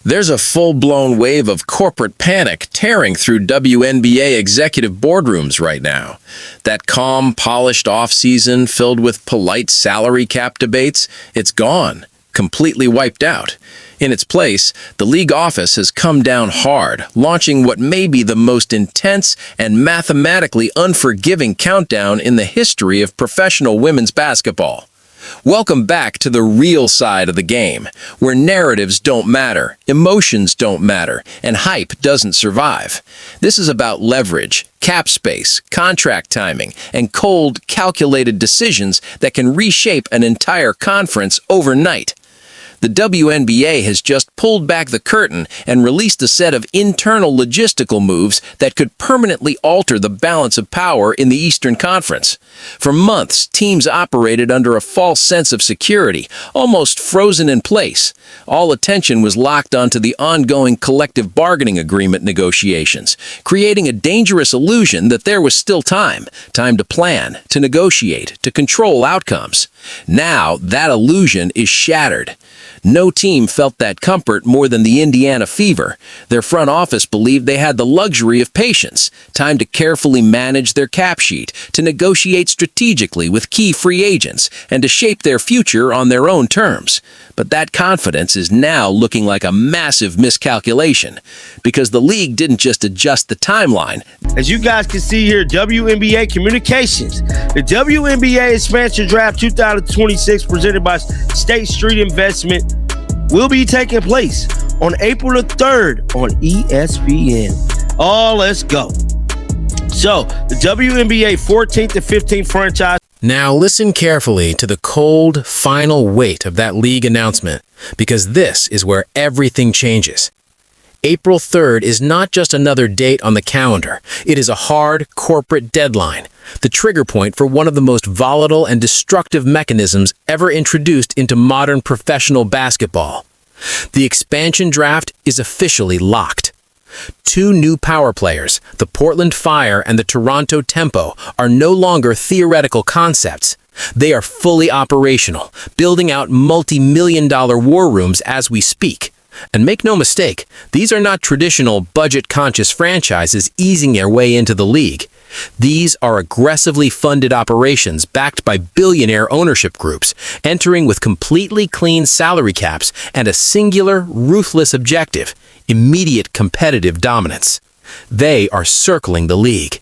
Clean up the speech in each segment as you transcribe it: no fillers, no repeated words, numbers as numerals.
There's a full-blown wave of corporate panic tearing through WNBA executive boardrooms right now. That calm, polished off-season filled with polite salary cap debates, it's gone, completely wiped out. In its place, the league office has come down hard, launching what may be the most intense and mathematically unforgiving countdown in the history of professional women's basketball. Welcome back to the real side of the game, where narratives don't matter, emotions don't matter, and hype doesn't survive. This is about leverage, cap space, contract timing, and cold, calculated decisions that can reshape an entire conference overnight. The WNBA has just pulled back the curtain and released a set of internal logistical moves that could permanently alter the balance of power in the Eastern Conference. For months, teams operated under a false sense of security, almost frozen in place. All attention was locked onto the ongoing collective bargaining agreement negotiations, creating a dangerous illusion that there was still time to plan, to negotiate, to control outcomes. Now, that illusion is shattered. No team felt that comfort more than the Indiana Fever. Their front office believed they had the luxury of patience, time to carefully manage their cap sheet, to negotiate strategically with key free agents, and to shape their future on their own terms. But that confidence is now looking like a massive miscalculation, because the league didn't just adjust the timeline. As you guys can see here, WNBA Communications. The WNBA Expansion Draft 2026 presented by State Street Investment will be taking place on April the 3rd on ESPN. Oh, let's go. So, the WNBA 14th and 15th franchise. Now listen carefully to the cold, final weight of that league announcement, because this is where everything changes. April 3rd is not just another date on the calendar. It is a hard corporate deadline, the trigger point for one of the most volatile and destructive mechanisms ever introduced into modern professional basketball. The expansion draft is officially locked. Two new power players, the Portland Fire and the Toronto Tempo, are no longer theoretical concepts. They are fully operational, building out multi-million-dollar war rooms as we speak. And make no mistake, these are not traditional budget-conscious franchises easing their way into the league. These are aggressively funded operations backed by billionaire ownership groups, entering with completely clean salary caps and a singular, ruthless objective: immediate competitive dominance. They are circling the league.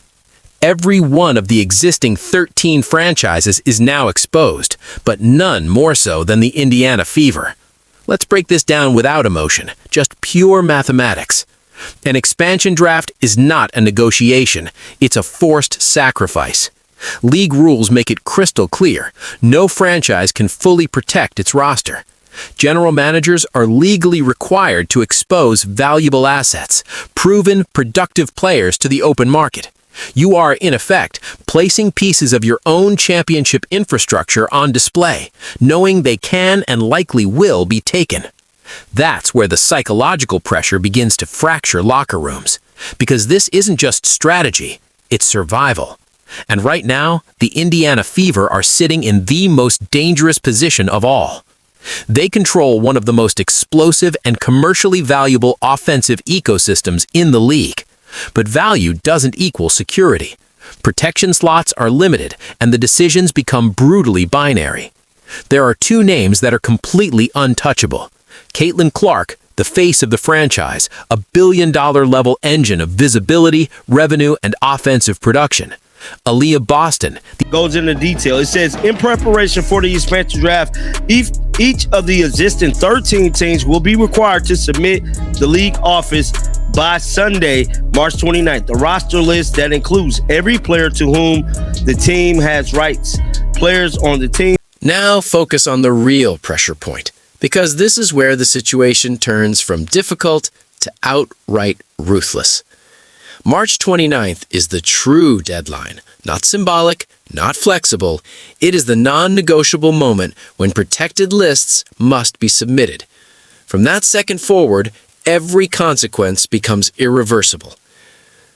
Every one of the existing 13 franchises is now exposed, but none more so than the Indiana Fever. Let's break this down without emotion, just pure mathematics. An expansion draft is not a negotiation, it's a forced sacrifice. League rules make it crystal clear: no franchise can fully protect its roster. General managers are legally required to expose valuable assets, proven, productive players to the open market. You are, in effect, placing pieces of your own championship infrastructure on display, knowing they can and likely will be taken. That's where the psychological pressure begins to fracture locker rooms, because this isn't just strategy, it's survival. And right now, the Indiana Fever are sitting in the most dangerous position of all. They control one of the most explosive and commercially valuable offensive ecosystems in the league. But value doesn't equal security. Protection slots are limited, and the decisions become brutally binary. There are two names that are completely untouchable: Caitlin Clark, the face of the franchise, a billion-dollar-level engine of visibility, revenue, and offensive production. Aaliyah Boston Goes into detail. It says, in preparation for the expansion draft, each of the existing 13 teams will be required to submit the league office by Sunday, March 29th. The roster list that includes every player to whom the team has rights. Players on the team. Now focus on the real pressure point, because this is where the situation turns from difficult to outright ruthless. March 29th is the true deadline, not symbolic, not flexible. It is the non-negotiable moment when protected lists must be submitted. From that second forward, every consequence becomes irreversible.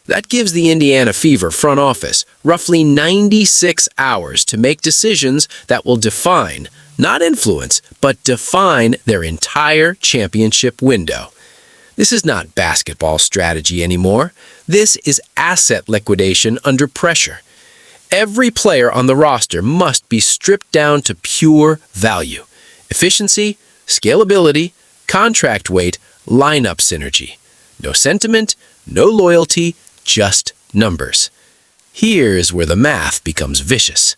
That gives the Indiana Fever front office roughly 96 hours to make decisions that will define, not influence, but define their entire championship window. This is not basketball strategy anymore. This is asset liquidation under pressure. Every player on the roster must be stripped down to pure value. Efficiency, scalability, contract weight, lineup synergy. No sentiment, no loyalty, just numbers. Here's where the math becomes vicious.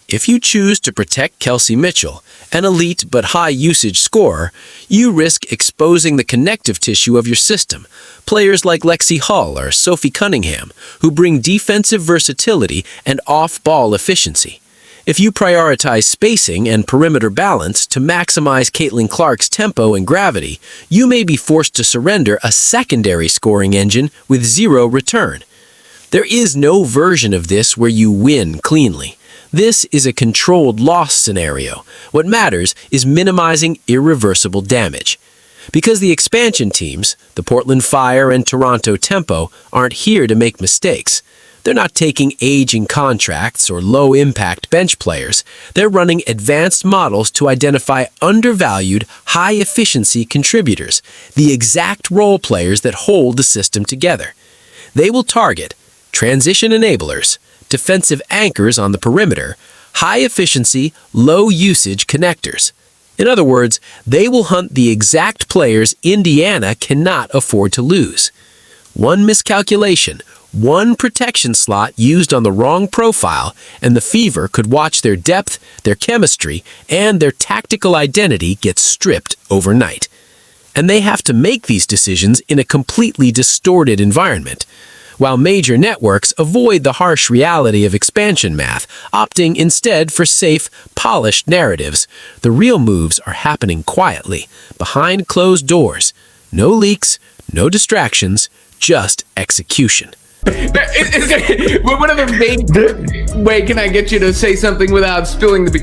If you choose to protect Kelsey Mitchell, an elite but high-usage scorer, you risk exposing the connective tissue of your system. Players like Lexi Hull or Sophie Cunningham, who bring defensive versatility and off-ball efficiency. If you prioritize spacing and perimeter balance to maximize Caitlin Clark's tempo and gravity, you may be forced to surrender a secondary scoring engine with zero return. There is no version of this where you win cleanly. This is a controlled loss scenario. What matters is minimizing irreversible damage. Because the expansion teams, the Portland Fire and Toronto Tempo, aren't here to make mistakes. They're not taking aging contracts or low-impact bench players. They're running advanced models to identify undervalued, high-efficiency contributors, the exact role players that hold the system together. They will target transition enablers, defensive anchors on the perimeter, high-efficiency, low-usage connectors. In other words, they will hunt the exact players Indiana cannot afford to lose. One miscalculation, one protection slot used on the wrong profile, and the Fever could watch their depth, their chemistry, and their tactical identity get stripped overnight. And they have to make these decisions in a completely distorted environment. While major networks avoid the harsh reality of expansion math, opting instead for safe, polished narratives, the real moves are happening quietly, behind closed doors. No leaks, no distractions, just execution. One of the main... Wait, can I get you to say something without spilling the...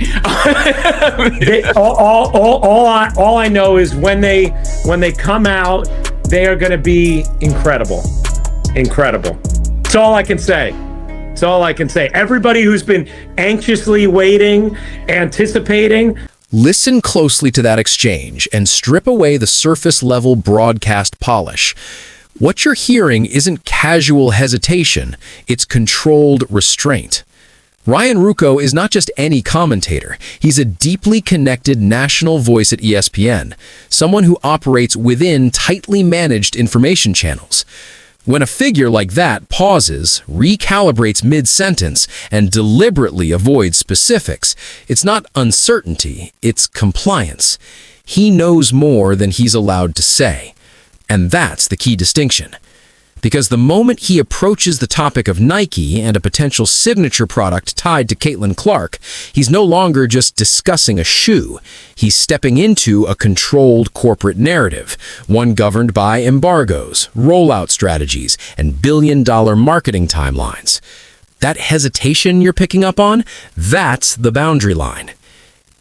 all I know is when they come out, they are going to be incredible. Incredible. That's all I can say. That's all I can say. Everybody who's been anxiously waiting, anticipating. Listen closely to that exchange and strip away the surface-level broadcast polish. What you're hearing isn't casual hesitation, it's controlled restraint. Ryan Ruocco is not just any commentator. He's a deeply connected national voice at ESPN, someone who operates within tightly managed information channels. When a figure like that pauses, recalibrates mid-sentence, and deliberately avoids specifics, it's not uncertainty, it's compliance. He knows more than he's allowed to say. And that's the key distinction. Because the moment he approaches the topic of Nike and a potential signature product tied to Caitlin Clark, he's no longer just discussing a shoe. He's stepping into a controlled corporate narrative, one governed by embargoes, rollout strategies, and billion-dollar marketing timelines. That hesitation you're picking up on, that's the boundary line.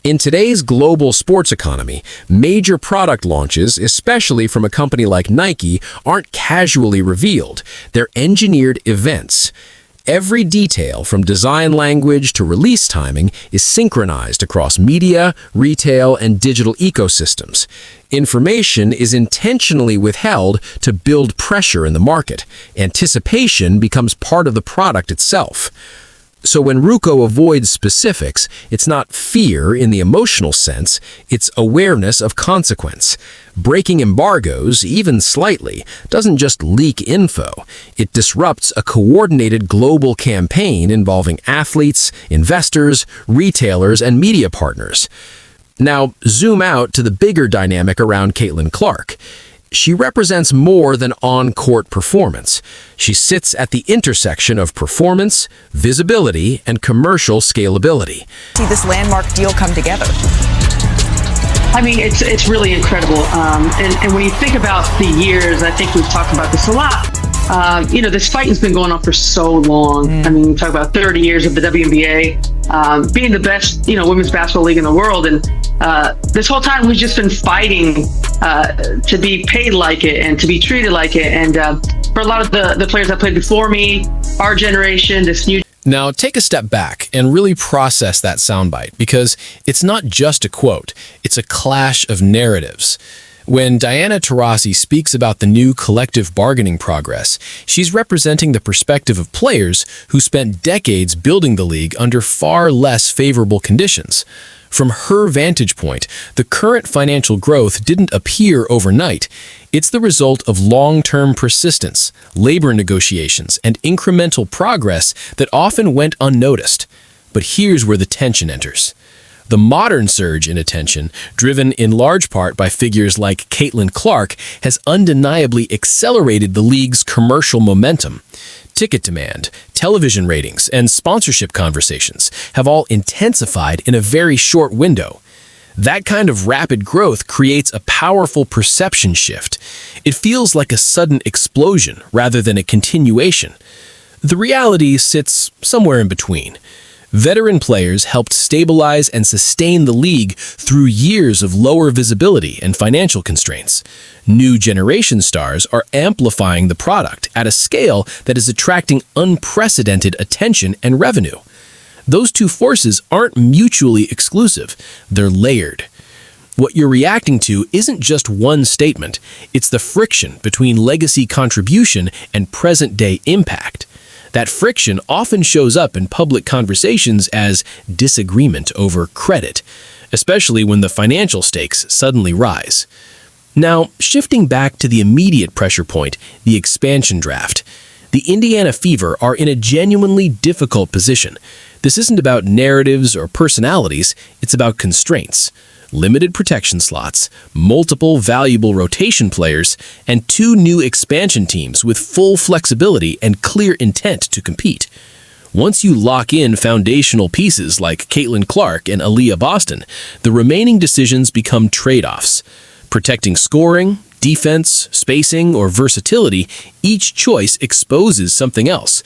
In today's global sports economy, major product launches, especially from a company like Nike, aren't casually revealed. They're engineered events. Every detail, from design language to release timing, is synchronized across media, retail, and digital ecosystems. Information is intentionally withheld to build pressure in the market. Anticipation becomes part of the product itself. So when Ruocco avoids specifics, it's not fear in the emotional sense, it's awareness of consequence. Breaking embargoes, even slightly, doesn't just leak info. It disrupts a coordinated global campaign involving athletes, investors, retailers, and media partners. Now, zoom out to the bigger dynamic around Caitlin Clark. She represents more than on-court performance. She sits at the intersection of performance, visibility, and commercial scalability. See this landmark deal come together. I mean, it's really incredible. And when you think about the years, I think we've talked about this a lot. This fighting's been going on for so long. I mean, we talk about 30 years of the WNBA, being the best, women's basketball league in the world. And this whole time we've just been fighting to be paid like it and to be treated like it. And for a lot of the players that played before me, our generation, this new... Now, take a step back and really process that soundbite, because it's not just a quote, it's a clash of narratives. When Diana Taurasi speaks about the new collective bargaining progress, she's representing the perspective of players who spent decades building the league under far less favorable conditions. From her vantage point, the current financial growth didn't appear overnight. It's the result of long-term persistence, labor negotiations, and incremental progress that often went unnoticed. But here's where the tension enters. The modern surge in attention, driven in large part by figures like Caitlin Clark, has undeniably accelerated the league's commercial momentum. Ticket demand, television ratings, and sponsorship conversations have all intensified in a very short window. That kind of rapid growth creates a powerful perception shift. It feels like a sudden explosion rather than a continuation. The reality sits somewhere in between. Veteran players helped stabilize and sustain the league through years of lower visibility and financial constraints. New generation stars are amplifying the product at a scale that is attracting unprecedented attention and revenue. Those two forces aren't mutually exclusive, they're layered. What you're reacting to isn't just one statement, it's the friction between legacy contribution and present-day impact. That friction often shows up in public conversations as disagreement over credit, especially when the financial stakes suddenly rise. Now, shifting back to the immediate pressure point, the expansion draft. The Indiana Fever are in a genuinely difficult position. This isn't about narratives or personalities, it's about constraints. Limited protection slots, multiple valuable rotation players, and 2 new expansion teams with full flexibility and clear intent to compete. Once you lock in foundational pieces like Caitlin Clark and Aaliyah Boston, the remaining decisions become trade-offs. Protecting scoring, defense, spacing, or versatility, each choice exposes something else.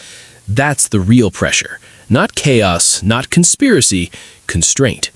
That's the real pressure. Not chaos, not conspiracy, constraint.